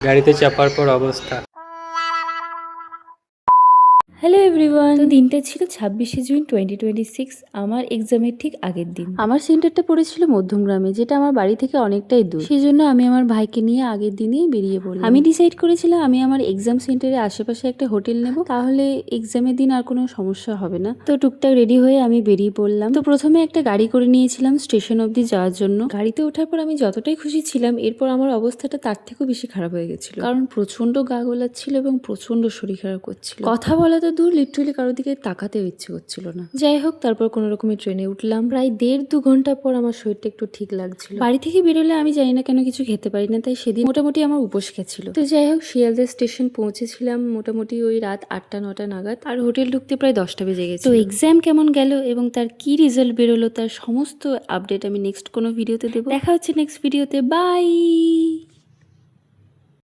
গাড়িতে চাপার পর অবস্থা। হ্যালো এভরিওয়ান, তো দিনটা ছিল 26শে জুন 2026, আমার এক্সামের ঠিক আগের দিন। আমার সেন্টারটা পড়েছিল মধ্যমগ্রামে, যেটা আমার বাড়ি থেকে অনেকটাই দূর। সেই জন্য আমি আমার ভাইকে নিয়ে আগের দিনেই বেরিয়ে পড়লাম। আমি ডিসাইড করেছিলাম আমি আমার এক্সাম সেন্টারের আশেপাশে একটা হোটেল নেব, তাহলে এক্সামের দিন আর কোনো সমস্যা হবে না। তো টুকটাক রেডি হয়ে আমি বেরিয়ে পড়লাম। তো প্রথমে একটা গাড়ি করে নিয়েছিলাম স্টেশন অবধি যাওয়ার জন্য। গাড়িতে ওঠার পর আমি যতটাই খুশি ছিলাম, এরপর আমার অবস্থাটা তার থেকেও বেশি খারাপ হয়ে গেছিল, কারণ প্রচন্ড গা গোলাচ্ছিল এবং প্রচন্ড শরীর খারাপ করছিল। কথা বলা তো দূর, লিটারালি কারোর দিকে তাকাতেও ইচ্ছে করছিল না। যাই হোক, তারপর কোনো রকমের ট্রেনে উঠলাম। প্রায় 1.5-2 ঘন্টা পর আমার শরীরটা একটু ঠিক লাগছিল। বাড়ি থেকে বেরোলে আমি জানি না কেন কিছু খেতে পারি না, তাই সেদিন মোটামুটি আমার উপোস গেছিল। তো যাই হোক, শিয়ালদা স্টেশন পৌঁছেছিলাম মোটামুটি ওই রাত 8টা-9টা নাগাদ, আর হোটেল ঢুকতে প্রায় 10টা বেজে গেছে। তো এক্সাম কেমন গেল এবং তার কি রেজাল্ট বেরোলো, তার সমস্ত আপডেট আমি নেক্সট কোনো ভিডিওতে দেবো। দেখা হচ্ছে নেক্সট ভিডিওতে। বাই।